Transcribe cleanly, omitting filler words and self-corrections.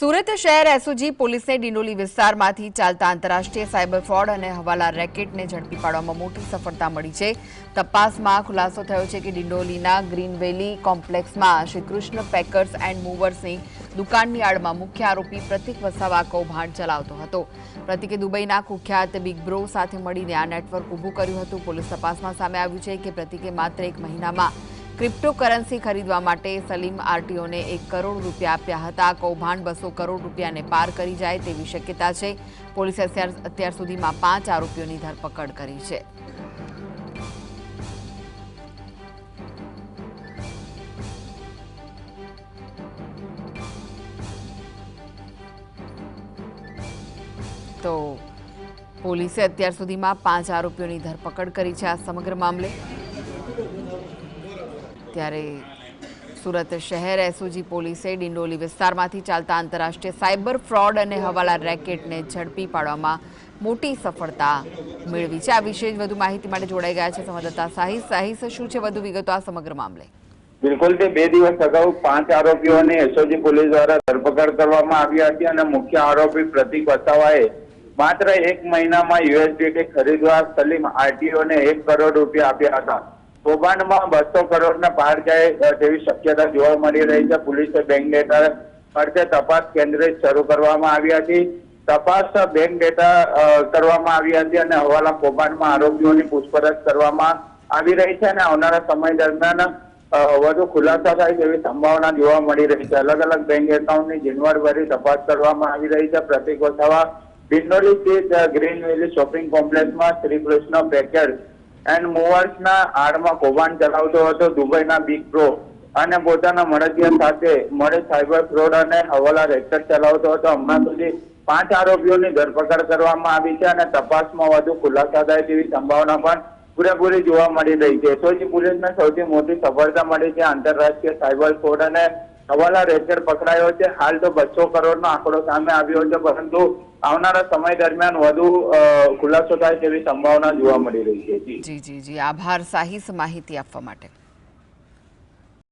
સુરત શહેર એસઓજી પોલીસે ડિંડોલી વિસ્તારમાંથી ચાલતા આંતરરાષ્ટ્રીય સાયબર ફ્રોડ અને હવાલા રેકેટને ઝડપી પાડવામાં મોટી સફળતા મળી છે। તપાસમાં ખુલાસો થયો છે કે ડિંડોલીના ગ્રીન વેલી કોમ્પ્લેક્સમાં શ્રીકૃષ્ણ પેકર્સ એન્ડ મૂવર્સની દુકાનની આડમાં મુખ્ય આરોપી પ્રતિક વસાવા કૌભાંડ ચલાવતો હતો। પ્રતિકે દુબઈના કુખ્યાત બિગ બ્રો સાથે મળીને આ નેટવર્ક ઊભું કર્યું હતું। પોલીસ તપાસમાં સામે આવ્યું છે કે પ્રતિકે માત્ર એક મહિનામાં ક્રિપ્ટોકરન્સી ખરીદવા માટે સલીમ આરટીઓને 1 કરોડ રૂપિયા આપ્યા હતા। કૌભાંડ 200 કરોડ રૂપિયાને પાર કરી જાય તેવી શક્યતા છે। પોલીસે અત્યાર સુધીમાં 5 આરોપીઓની ધરપકડ કરી છે। તો પોલીસે અત્યાર સુધીમાં 5 આરોપીઓની ધરપકડ કરી છે। આ સમગ્ર મામલે ત્યારે સુરત શહેર એસઓજી પોલીસે ડિંડોલી વિસ્તારમાંથી ચાલતા આંતરરાષ્ટ્રીય સાયબર ફ્રોડ અને હવાલા રેકેટને ઝડપી પાડવામાં મોટી સફળતા મેળવી છે। આ વિશે વધુ માહિતી માટે જોડાઈ ગયા છે સંવાદદાતા સાહિસ। સાહિસ, શું છે વધુ વિગતો આ સમગ્ર મામલે? બિલકુલ, તે 2 દિવસ અગાઉ 5 આરોપીઓને એસઓજી પોલીસ દ્વારા ધરપકડ કરવામાં આવી હતી અને મુખ્ય આરોપી પ્રતિક વસાવાએ માત્ર 1 મહિનામાં યુએસડીટી ખરીદવા સલીમ આરટીઓને 1 કરોડ રૂપિયા આપ્યા હતા। કૌભાંડમાં 200 કરોડને પાર જાય તેવી શક્યતા જોવા મળી રહી છે। પોલીસે બેંક ડેટા અર્થે તપાસ કેન્દ્રિત શરૂ કરવામાં આવી હતી। તપાસ બેંક ડેટા કરવામાં આવી હતી અને હવાલા કૌભાંડમાં આરોપીઓની પૂછપરછ કરવામાં આવી રહી છે અને આવનારા સમય દરમિયાન વધુ ખુલાસા થાય તેવી સંભાવના જોવા મળી રહી છે। અલગ અલગ બેંક એકાઉન્ટની ઝીણવટભરી તપાસ કરવામાં આવી રહી છે। પ્રતિક વસાવા ડિંડોલી સ્થિત ગ્રીન વેલી શોપિંગ કોમ્પ્લેક્સમાં શ્રીકૃષ્ણ પેકર્સ એન્ડ મૂવર્સના આડમાં કૌભાંડ ચલાવતો હતો। દુબઈના બિગ બ્રો અને પોતાના મળતિયા સાથે મળે સાયબર ફ્રોડ અને હવાલા રેકેટ ચલાવતો હતો। હમણાં સુધી 5 આરોપીઓની ધરપકડ કરવામાં આવી છે અને તપાસમાં વધુ ખુલાસા થાય તેવી સંભાવના પણ પૂરેપૂરી જોવા મળી રહી છે। એસઓજી પોલીસને સૌથી મોટી સફળતા મળી છે। આંતરરાષ્ટ્રીય સાયબર ફ્રોડ અને હવાલા રેકેટ પકડાયો છે। હાલ તો 200 કરોડનો આંકડો સામે આવ્યો છે, પરંતુ આવનારા સમય દરમિયાન વધુ ખુલાસો થાય તેવી સંભાવના જોવા મળી રહી છે। જી, આભાર સાહિસ માહિતી આપવા માટે।